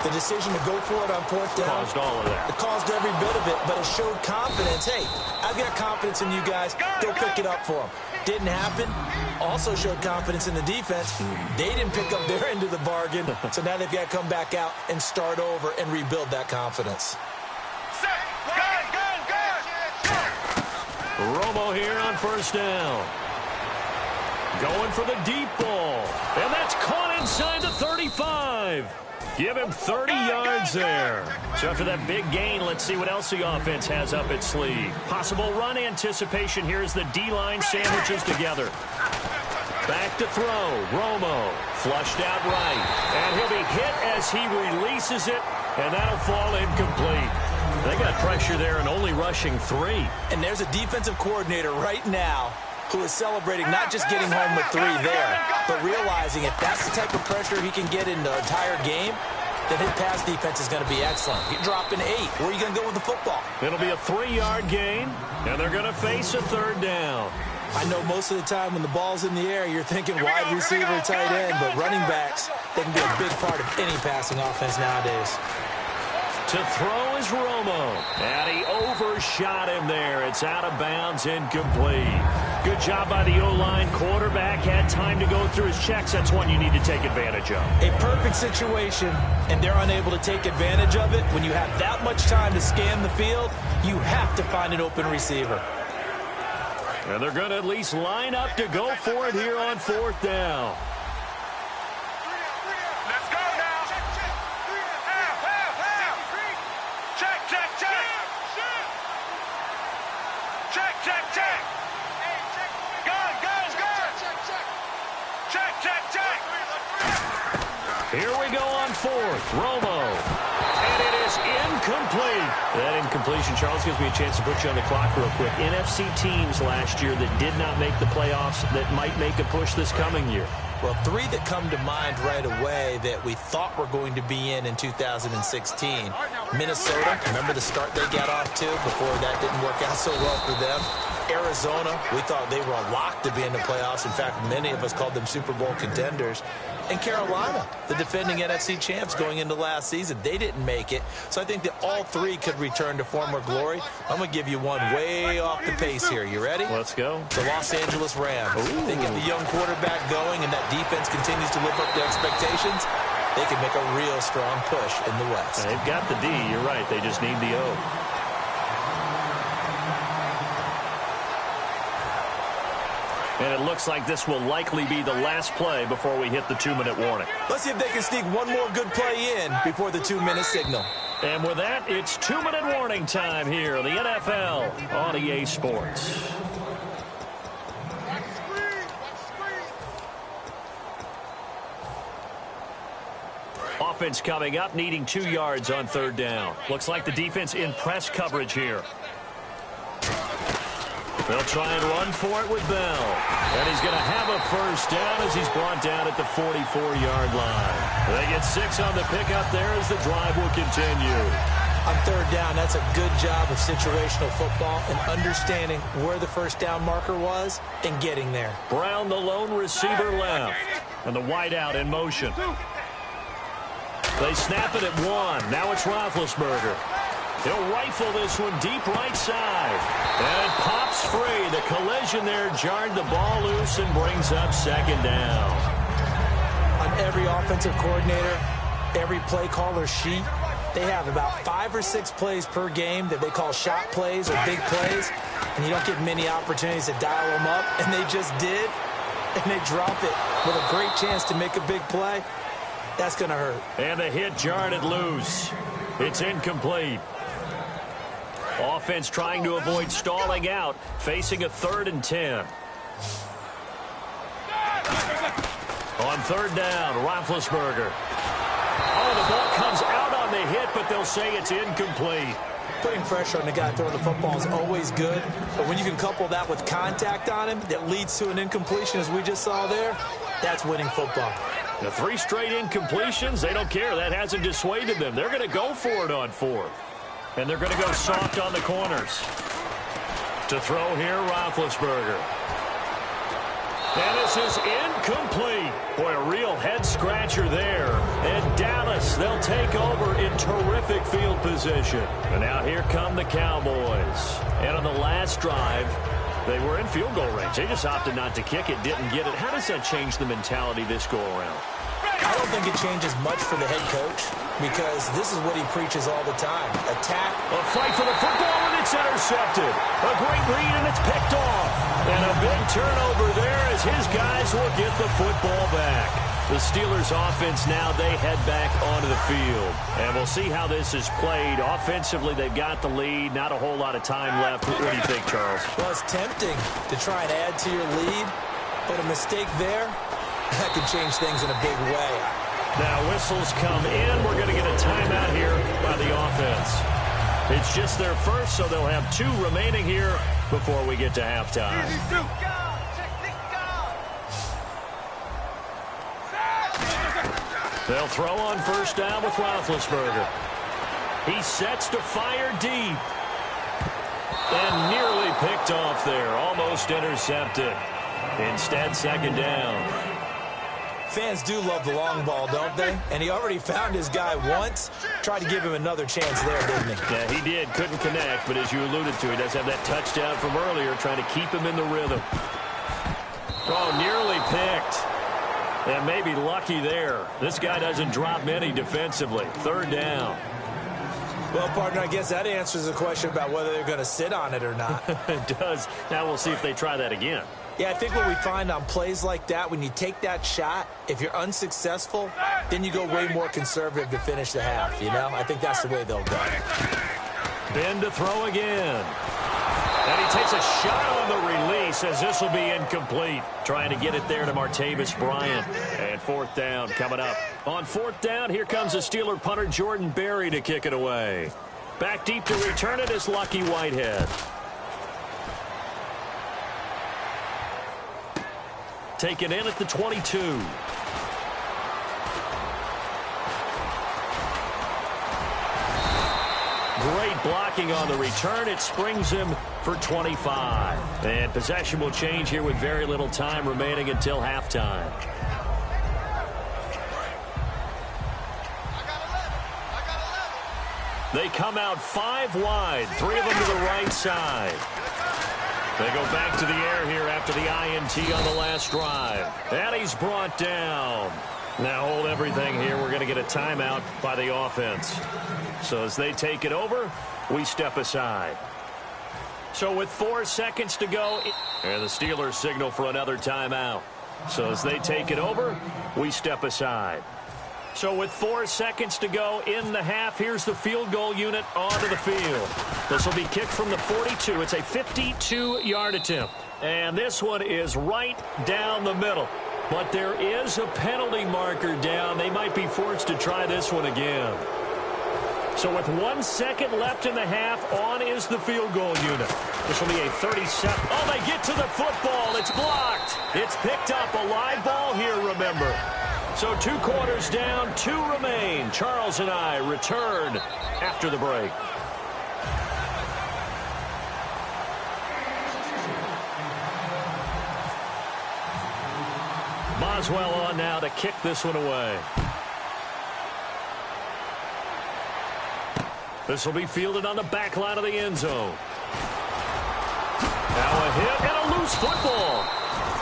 The decision to go for it on fourth down caused all of that. It caused every bit of it, but it showed confidence. Hey, I've got confidence in you guys. Go pick it up for them. Didn't happen. Also showed confidence in the defense. They didn't pick up their end of the bargain, so now they've got to come back out and start over and rebuild that confidence. Romo here on first down. Going for the deep ball. And that's caught inside the 35. Give him 30 yards there. So after that big gain, let's see what else the offense has up its sleeve. Possible run anticipation here as the D-line sandwiches together. Back to throw. Romo flushed out right. And he'll be hit as he releases it. And that'll fall incomplete. They got pressure there and only rushing 3. And there's a defensive coordinator right now who is celebrating not just getting home with 3 there, but realizing if that's the type of pressure he can get in the entire game, then his pass defense is going to be excellent. You're dropping 8. Where are you going to go with the football? It'll be a 3-yard gain, and they're going to face a third down. I know most of the time when the ball's in the air, you're thinking wide receiver, tight end, but running backs, they can be a big part of any passing offense nowadays. To throw is Romo. And he overshot him there. It's out of bounds, incomplete. Good job by the O-line. Quarterback had time to go through his checks. That's one you need to take advantage of. A perfect situation, and they're unable to take advantage of it. When you have that much time to scan the field, you have to find an open receiver. And they're going to at least line up to go for it here on fourth down. Here we go on fourth. Romo. And it is incomplete. That incompletion, Charles, gives me a chance to put you on the clock real quick. NFC teams last year that did not make the playoffs that might make a push this coming year. Well, 3 that come to mind right away that we thought were going to be in 2016. Minnesota, remember the start they got off to before that didn't work out so well for them. Arizona, we thought they were a lock to be in the playoffs. In fact, many of us called them Super Bowl contenders. And Carolina, the defending NFC champs going into last season, they didn't make it. So I think that all 3 could return to former glory. I'm going to give you one way off the pace here. You ready? Let's go. The Los Angeles Rams. They get the young quarterback going, and that defense continues to live up to expectations. They can make a real strong push in the West. They've got the D. You're right. They just need the O. And it looks like this will likely be the last play before we hit the 2-minute warning. Let's see if they can sneak one more good play in before the 2-minute signal. And with that, it's 2-minute warning time here in the NFL on EA Sports. Offense coming up, needing 2 yards on third down. Looks like the defense in press coverage here. They'll try and run for it with Bell. And he's going to have a first down as he's brought down at the 44-yard line. They get 6 on the pickup there as the drive will continue. On third down, that's a good job of situational football and understanding where the first down marker was and getting there. Brown, the lone receiver left. And the wideout in motion. They snap it at 1. Now it's Roethlisberger. He'll rifle this one deep right side. And it pops free. The collision there jarred the ball loose and brings up second down. On every offensive coordinator, every play caller sheet, they have about 5 or 6 plays per game that they call shot plays or big plays. And you don't get many opportunities to dial them up. And they just did. And they drop it with a great chance to make a big play. That's going to hurt. And the hit jarred it loose. It's incomplete. Offense trying to avoid stalling out, facing a 3rd and 10. On third down, Roethlisberger. Oh, the ball comes out on the hit, but they'll say it's incomplete. Putting pressure on the guy throwing the football is always good, but when you can couple that with contact on him that leads to an incompletion, as we just saw there, that's winning football. The 3 straight incompletions, they don't care. That hasn't dissuaded them. They're going to go for it on 4th. And they're going to go soft on the corners. To throw here, Roethlisberger. And this is incomplete. Boy, a real head-scratcher there. And Dallas, they'll take over in terrific field position. And now here come the Cowboys. And on the last drive, they were in field goal range. They just opted not to kick it, didn't get it. How does that change the mentality this go-around? I don't think it changes much for the head coach because this is what he preaches all the time. Attack. A fight for the football, and it's intercepted. A great read, and it's picked off. And a big turnover there as his guys will get the football back. The Steelers' offense now, they head back onto the field. And we'll see how this is played. Offensively, they've got the lead. Not a whole lot of time left. What do you think, Charles? Well, it's tempting to try and add to your lead, but a mistake there, that could change things in a big way. Now whistles come in. We're going to get a timeout here by the offense. It's just their first, so they'll have 2 remaining here before we get to halftime. They'll throw on first down with Roethlisberger. He sets to fire deep. And nearly picked off there. Almost intercepted. Instead, second down. Fans do love the long ball, don't they? And he already found his guy once. Tried to give him another chance there, didn't he? Yeah, he did. Couldn't connect, but as you alluded to, he does have that touchdown from earlier, trying to keep him in the rhythm. Oh, nearly picked. And maybe lucky there. This guy doesn't drop many defensively. Third down. Well, partner, I guess that answers the question about whether they're going to sit on it or not. It does. Now we'll see if they try that again. Yeah, I think what we find on plays like that, when you take that shot, if you're unsuccessful, then you go way more conservative to finish the half, you know? I think that's the way they'll go. Ben to throw again. And he takes a shot on the release as this will be incomplete. Trying to get it there to Martavis Bryant. And fourth down coming up. On fourth down, here comes the Steeler punter Jordan Berry to kick it away. Back deep to return it is Lucky Whitehead. Taken in at the 22. Great blocking on the return. It springs him for 25. And possession will change here with very little time remaining until halftime. They come out 5 wide, 3 of them to the right side. They go back to the air here after the INT on the last drive. And he's brought down. Now hold everything here. We're going to get a timeout by the offense. So as they take it over, we step aside. So with 4 seconds to go, and the Steelers signal for another timeout. So as they take it over, we step aside. So with 4 seconds to go in the half, here's the field goal unit onto the field. This will be kicked from the 42. It's a 52-yard attempt. And this one is right down the middle. But there is a penalty marker down. They might be forced to try this one again. So with 1 second left in the half, on is the field goal unit. This will be a 37. Oh, they get to the football. It's blocked. It's picked up. A live ball here, remember. So 2 quarters down, 2 remain. Charles and I return after the break. Boswell on now to kick this one away. This will be fielded on the back line of the end zone. Now a hit and a loose football.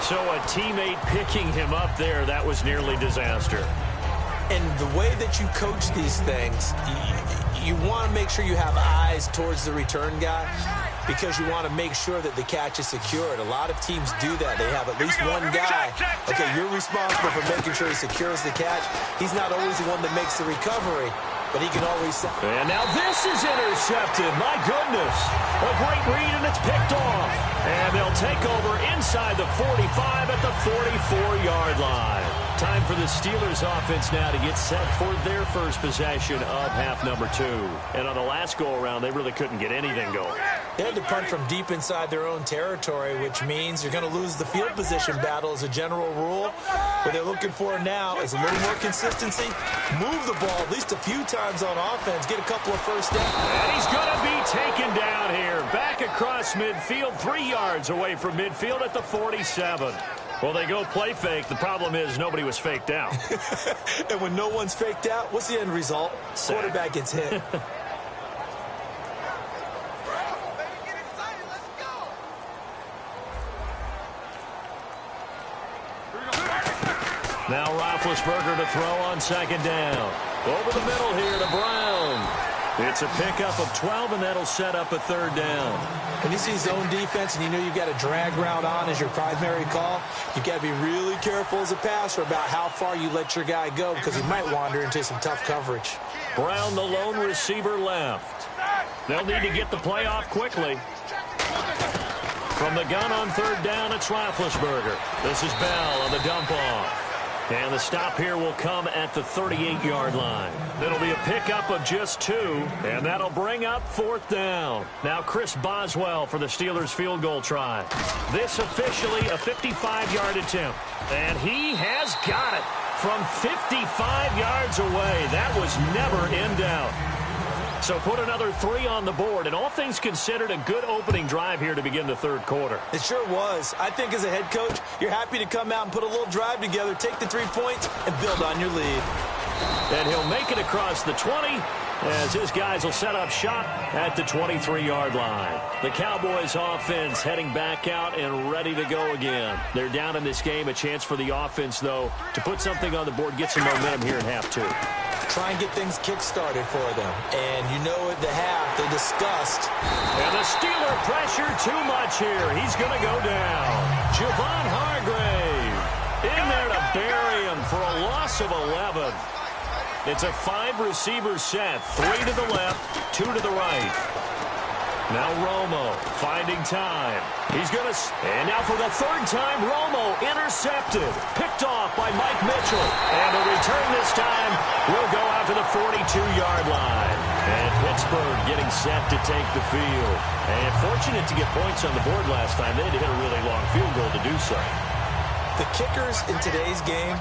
So a teammate picking him up there, that was nearly disaster. And the way that you coach these things, you want to make sure you have eyes towards the return guy because you want to make sure that the catch is secured. A lot of teams do that. They have at least one guy. Okay, you're responsible for making sure he secures the catch. He's not always the one that makes the recovery, but he can always... And now this is intercepted. My goodness. A great read, and it's picked off. And they'll take over inside the 45 at the 44-yard line. Time for the Steelers offense now to get set for their first possession of half number 2. And on the last go-around, they really couldn't get anything going. They had to punt from deep inside their own territory, which means you're going to lose the field position battle as a general rule. What they're looking for now is a little more consistency. Move the ball at least a few times on offense. Get a couple of first downs. And he's going to be taken down here. Back across midfield, 3 yards away from midfield at the 47. Well, they go play fake. The problem is nobody was faked out. And when no one's faked out, what's the end result? Sack. Quarterback gets hit. Now Roethlisberger to throw on second down. Over the middle here to Brown. It's a pickup of 12, and that'll set up a third down. When you see zone defense and you know you've got a drag route on as your primary call, you've got to be really careful as a passer about how far you let your guy go because he might wander into some tough coverage. Brown, the lone receiver, left. They'll need to get the play off quickly. From the gun on third down, it's Roethlisberger. This is Bell on the dump off. And the stop here will come at the 38-yard line. It'll be a pickup of just 2, and that'll bring up fourth down. Now Chris Boswell for the Steelers field goal try. This officially a 55-yard attempt. And he has got it from 55 yards away. That was never in doubt. So put another 3 on the board, and all things considered, a good opening drive here to begin the third quarter. It sure was. I think as a head coach, you're happy to come out and put a little drive together, take the 3 points, and build on your lead. And he'll make it across the 20 as his guys will set up shop at the 23-yard line. The Cowboys offense heading back out and ready to go again. They're down in this game. A chance for the offense, though, to put something on the board, get some momentum here in half 2. Try and get things kick-started for them. And you know at the half, they discussed. And the Steeler pressure too much here. He's going to go down. Javon Hargrave in there to bury him for a loss of 11. It's a 5-receiver set. 3 to the left, 2 to the right. Now Romo finding time. He's going to... And now for the third time, Romo intercepted. Picked off by Mike Mitchell. And the return this time will go out to the 42-yard line. And Pittsburgh getting set to take the field. And fortunate to get points on the board last time. They had to hit a really long field goal to do so. The kickers in today's game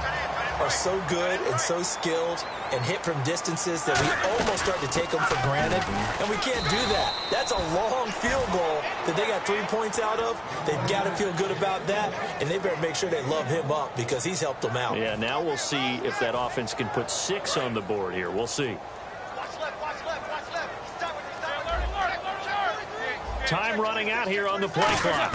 are so good and so skilled and hit from distances that we almost start to take them for granted, and we can't do that. That's a long field goal that they got 3 points out of. They've got to feel good about that, and they better make sure they love him up because he's helped them out. Yeah, now we'll see if that offense can put 6 on the board here. We'll see. Time running out here on the play clock.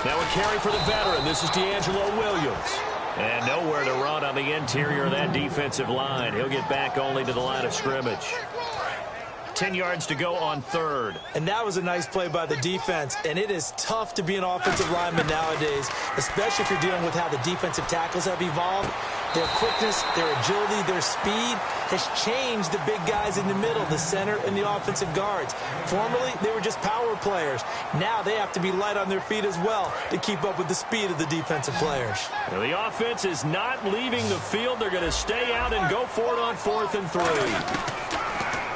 Now a carry for the veteran. This is D'Angelo Williams. And nowhere to run on the interior of that defensive line. He'll get back only to the line of scrimmage. 10 yards to go on third. And that was a nice play by the defense. And it is tough to be an offensive lineman nowadays, especially if you're dealing with how the defensive tackles have evolved. Their quickness, their agility, their speed has changed the big guys in the middle, the center, and the offensive guards. Formerly, they were just power players. Now they have to be light on their feet as well to keep up with the speed of the defensive players. Now the offense is not leaving the field. They're going to stay out and go for it on 4th and 3.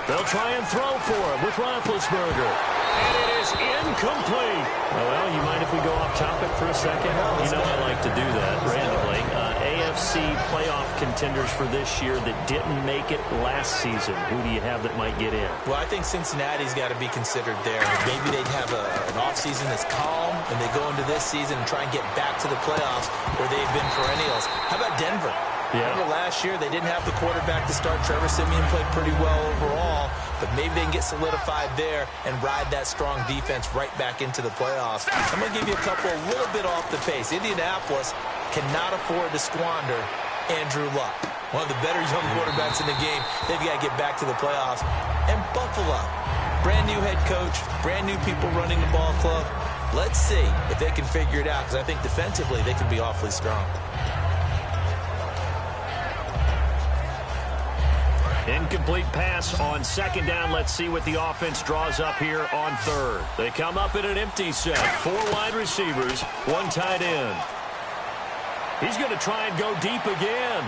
They'll try and throw for it with Roethlisberger. And it is incomplete. Well, you mind if we go off topic for a second? You know I like to do that randomly. AFC playoff contenders for this year that didn't make it last season. Who do you have that might get in? Well, I think Cincinnati's got to be considered there. Maybe they'd have an offseason that's calm, and they go into this season and try and get back to the playoffs where they've been perennials. How about Denver? Yeah. Remember last year, they didn't have the quarterback to start. Trevor Siemian played pretty well overall, but maybe they can get solidified there and ride that strong defense right back into the playoffs. I'm going to give you a couple a little bit off the pace. Indianapolis cannot afford to squander Andrew Luck, one of the better young quarterbacks in the game. They've got to get back to the playoffs. And Buffalo, brand new head coach, brand new people running the ball club. Let's see if they can figure it out, because I think defensively they can be awfully strong. Incomplete pass on second down. Let's see what the offense draws up here on third. They come up in an empty set. 4 wide receivers, 1 tight end. He's going to try and go deep again.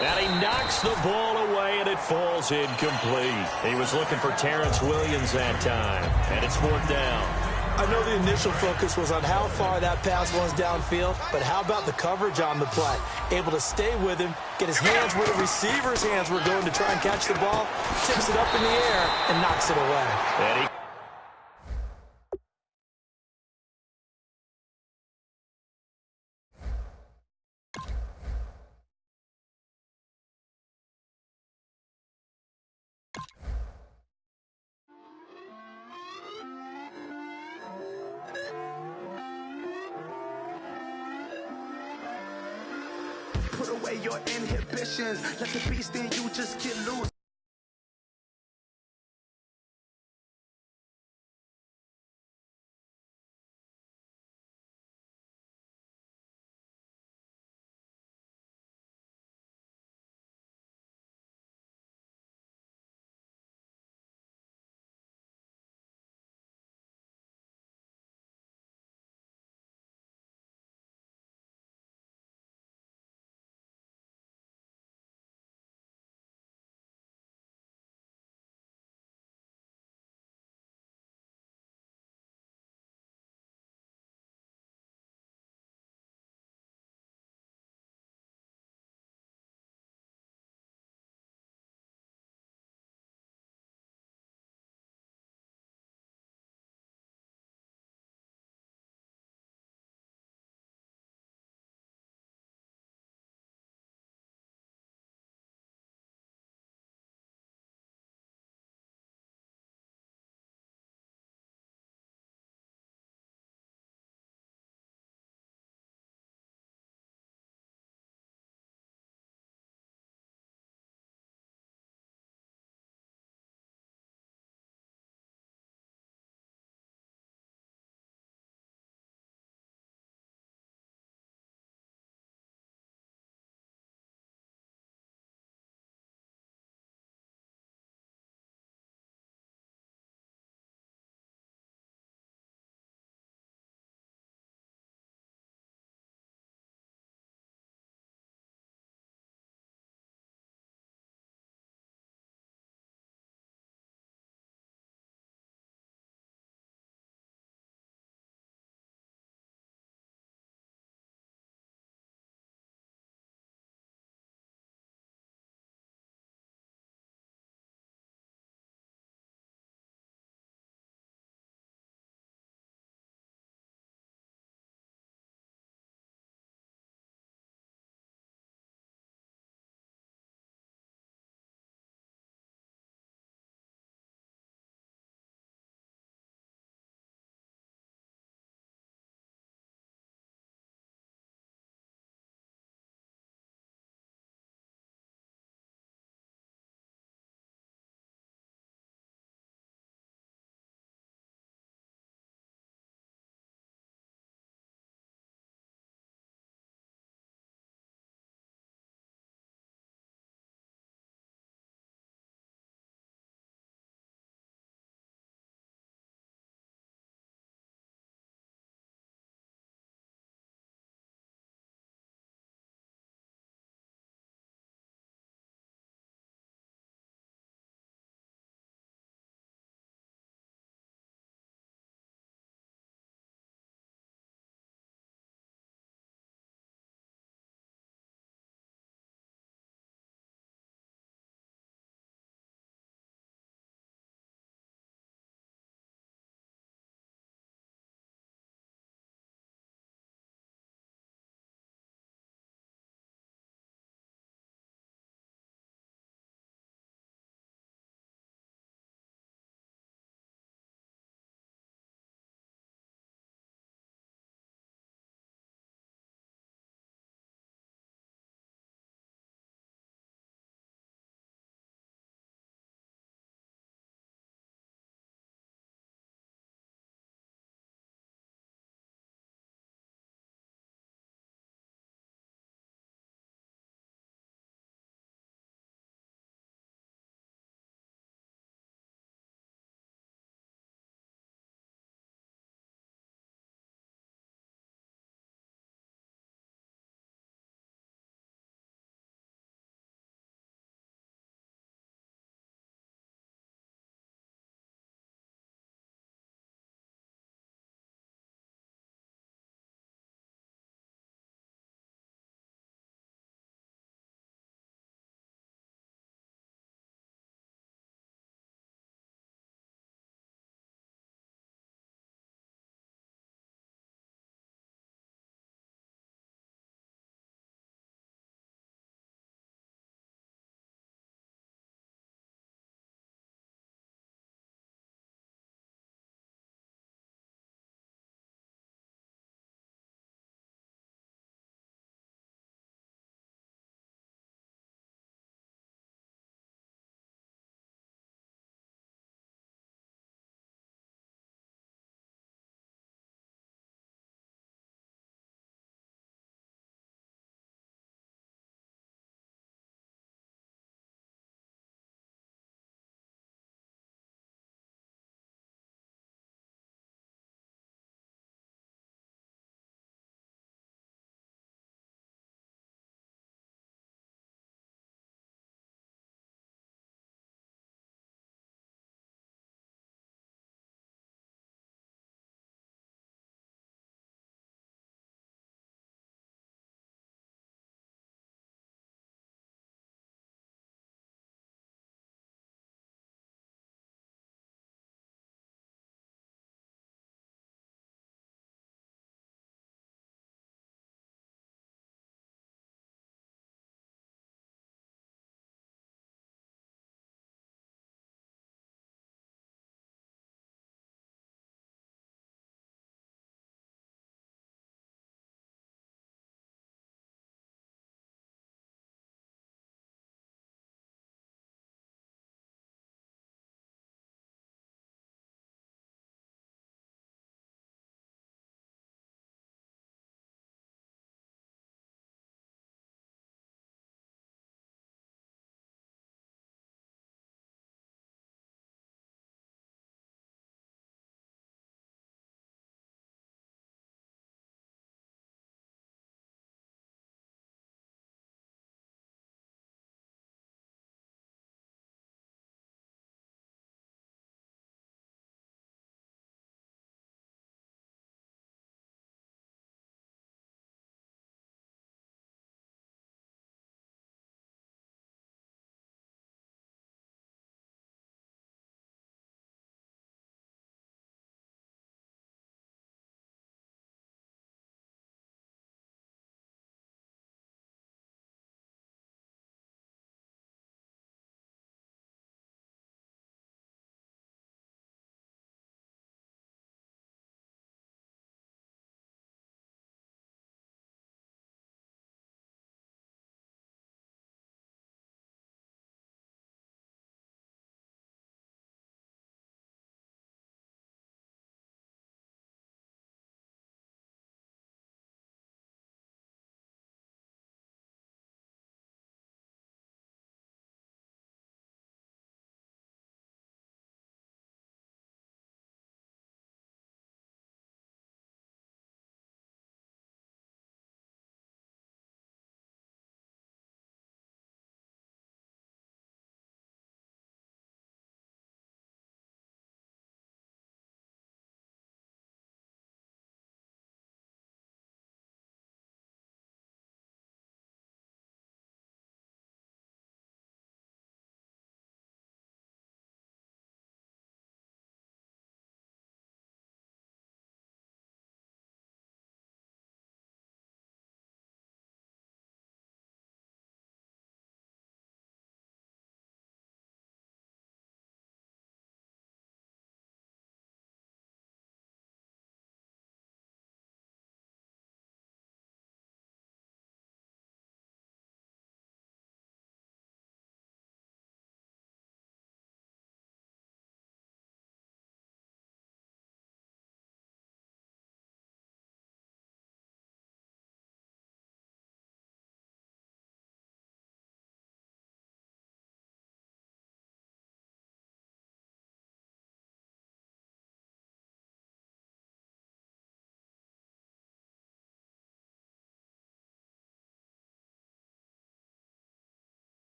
And he knocks the ball away, and it falls incomplete. He was looking for Terrence Williams that time, and it's 4th down. I know the initial focus was on how far that pass was downfield, but how about the coverage on the play? Able to stay with him, get his hands where the receiver's hands were going to try and catch the ball, tips it up in the air, and knocks it away. And he Put away your inhibitions. Let the beast in you just get loose.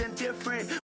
indifferent.